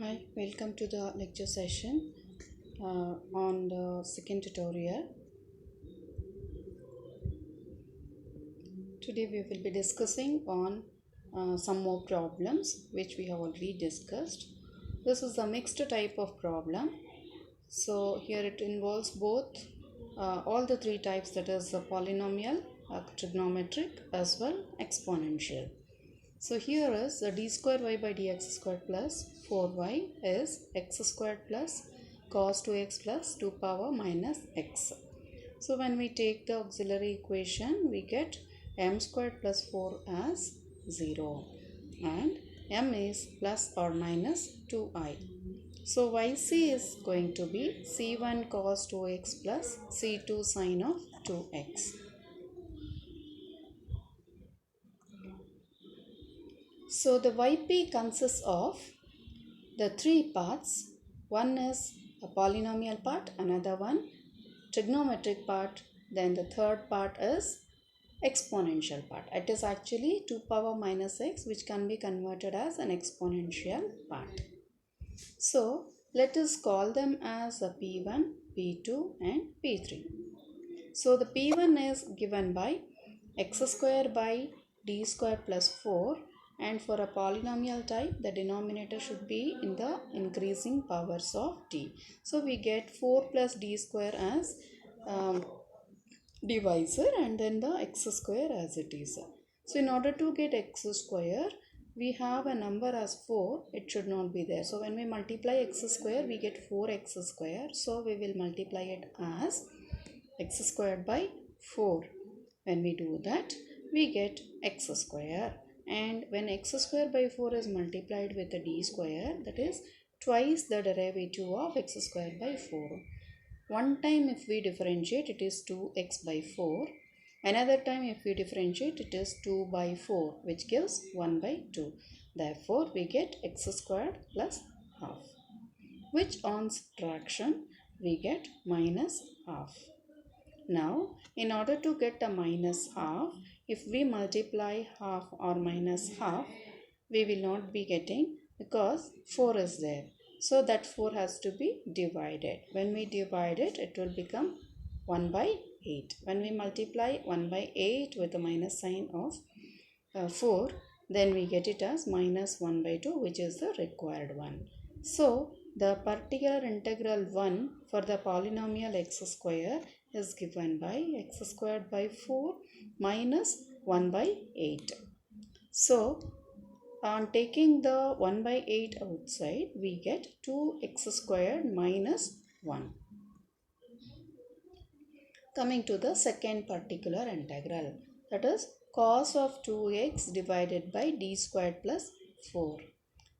Hi, welcome to the lecture session on the second tutorial. Today we will be discussing on some more problems which we have already discussed. This is a mixed type of problem. So here it involves both all the three types, that is a polynomial, trigonometric as well exponential. So here is the d square y by dx squared plus 4y is x squared plus cos 2x plus 2 power minus x. So when we take the auxiliary equation, we get m squared plus 4 as 0 and m is plus or minus 2i. So yc is going to be c1 cos 2x plus c2 sin of 2x. So the yp consists of the three parts. One is a polynomial part, another one trigonometric part, then the third part is exponential part. It is actually 2 power minus x, which can be converted as an exponential part. So let us call them as a p1, p2 and p3. So the p1 is given by x square by d square plus 4, and for a polynomial type the denominator should be in the increasing powers of d. So we get 4 plus d square as divisor and then the x square as it is. So in order to get x square, we have a number as 4, it should not be there. So when we multiply x square, we get 4x square. So we will multiply it as x squared by 4. When we do that, we get x square. And when x square by 4 is multiplied with a d square, that is twice the derivative of x square by 4. One time if we differentiate, it is 2x by 4. Another time if we differentiate, it is 2 by 4, which gives 1 by 2. Therefore, we get x squared plus half, which on subtraction we get minus half. Now, in order to get a minus half, if we multiply half or minus half, we will not be getting, because 4 is there. So that 4 has to be divided. When we divide it, it will become 1 by 8. When we multiply 1 by 8 with a minus sign of 4, then we get it as minus 1 by 2, which is the required one. So the particular integral 1 for the polynomial x square is given by x squared by 4 minus 1 by 8. So on taking the 1 by 8 outside, we get 2x squared minus 1. Coming to the second particular integral, that is cos of 2x divided by d squared plus 4.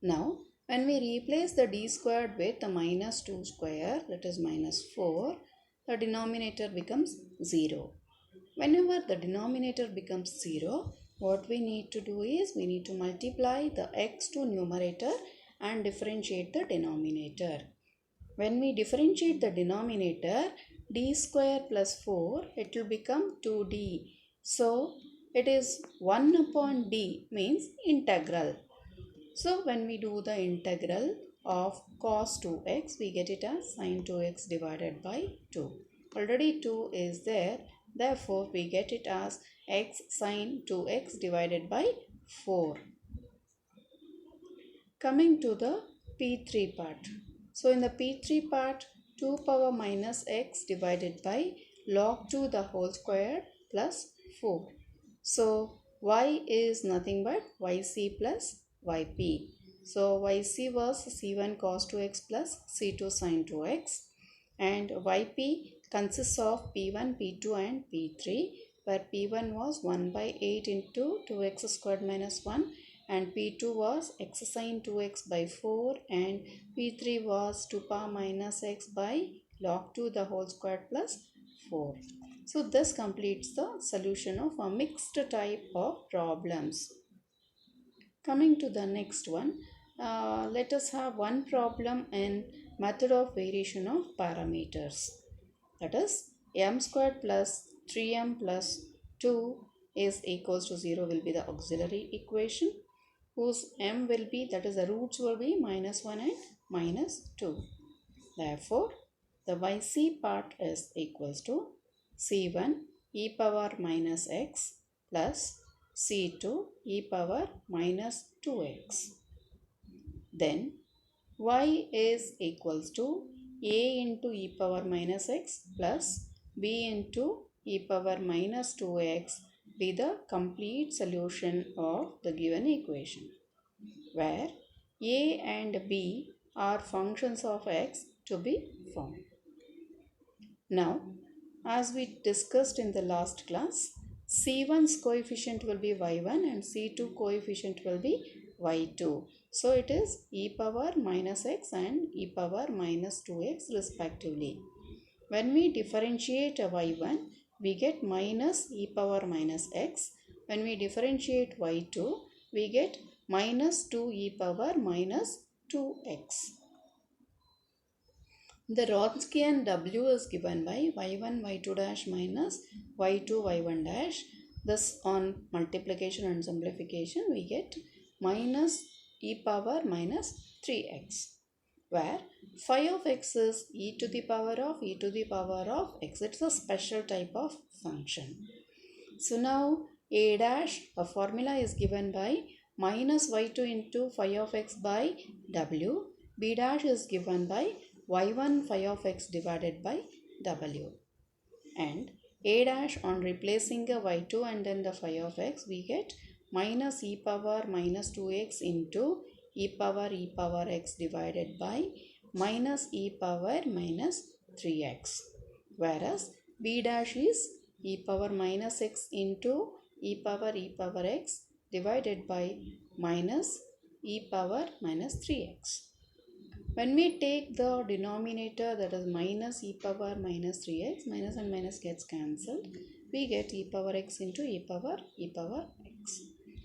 Now, when we replace the d squared with the minus 2 square, that is minus 4, the denominator becomes 0. Whenever the denominator becomes 0, what we need to do is we need to multiply the x to numerator and differentiate the denominator. When we differentiate the denominator, d square plus 4, it will become 2d. So, it is 1 upon d means integral. So, when we do the integral of cos 2x, we get it as sin 2x divided by 2. Already 2 is there. Therefore, we get it as x sin 2x divided by 4. Coming to the P3 part. So, in the P3 part, 2 power minus x divided by log 2 the whole square plus 4. So, y is nothing but yc plus yp. So, yc was c1 cos 2x plus c2 sin 2x, and yp consists of p1, p2 and p3, where p1 was 1 by 8 into 2x squared minus 1, and p2 was x sin 2x by 4, and p3 was 2 power minus x by log 2 the whole square plus 4. So this completes the solution of a mixed type of problems. Coming to the next one, let us have one problem in method of variation of parameters. That is m squared plus 3m plus 2 is equals to 0 will be the auxiliary equation. whose m will be, that is the roots will be minus 1 and minus 2. Therefore, the yc part is equals to c1 e power minus x plus c2 e power minus 2x. Then y is equals to a into e power minus x plus b into e power minus 2x be the complete solution of the given equation, where a and b are functions of x to be found. Now, as we discussed in the last class, C1's coefficient will be y1 and C2 coefficient will be y2. So it is e power minus x and e power minus 2x respectively. When we differentiate y1, we get minus e power minus x. When we differentiate y2, we get minus 2 e power minus 2x. The Wronskian W is given by y1 y2 dash minus y2 y1 dash. Thus, on multiplication and simplification, we get minus e power minus 3x, where phi of x is e to the power of x. It's a special type of function. So now a dash, a formula is given by minus y2 into phi of x by w. B dash is given by y1 phi of x divided by w. And a dash, on replacing a y2 and then the phi of x, we get minus e power minus 2x into e power x divided by minus e power minus 3x. Whereas b dash is e power minus x into e power x divided by minus e power minus 3x. When we take the denominator, that is minus e power minus 3x, minus and minus gets cancelled, we get e power x into e power x.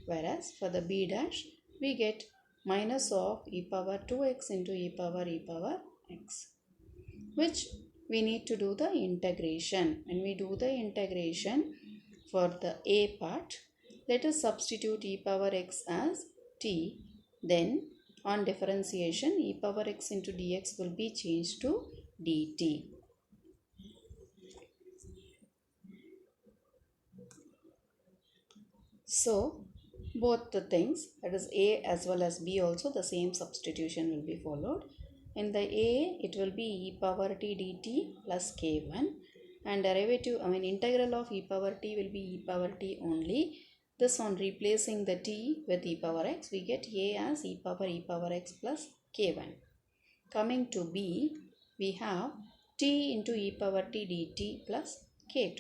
Whereas for the b dash, we get minus of e power 2x into e power x, which we need to do the integration. When we do the integration for the a part, let us substitute e power x as t. Then on differentiation, e power x into dx will be changed to dt. So both the things, that is a as well as b, also the same substitution will be followed. In the a, it will be e power t dt plus k1, and derivative, integral of e power t will be e power t only. This, on replacing the t with e power x, we get a as e power x plus k1. Coming to b, we have t into e power t dt plus k2.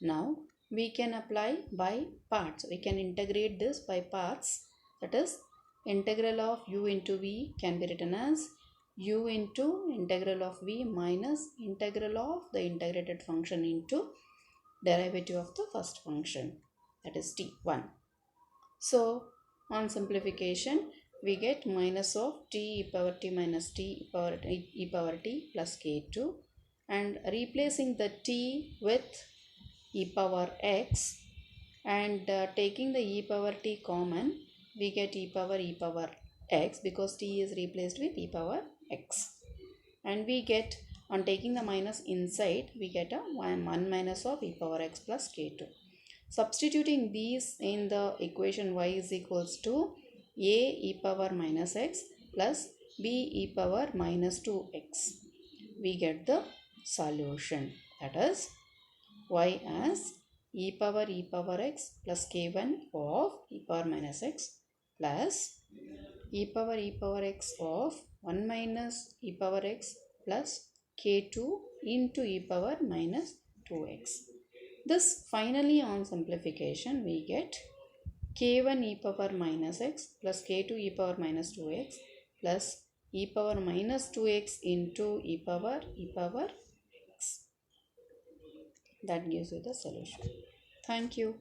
Now we can apply by parts. We can integrate this by parts. That is, integral of u into v can be written as u into integral of v minus integral of the integrated function into derivative of the first function, that is t1. So on simplification, we get minus of t e power t minus t e power t plus k2, and replacing the t with e power x and taking the e power t common, we get e power x, because t is replaced with e power x. And we get, on taking the minus inside, we get a 1 minus of e power x plus k2. Substituting these in the equation, y is equals to a e power minus x plus b e power minus 2x. We get the solution, that is y as e power x plus k1 of e power minus x plus e power x of 1 minus e power x plus k2 into e power minus 2x. This, finally on simplification, we get k1 e power minus x plus k2 e power minus 2x plus e power minus 2x into e power x. That gives you the solution. Thank you.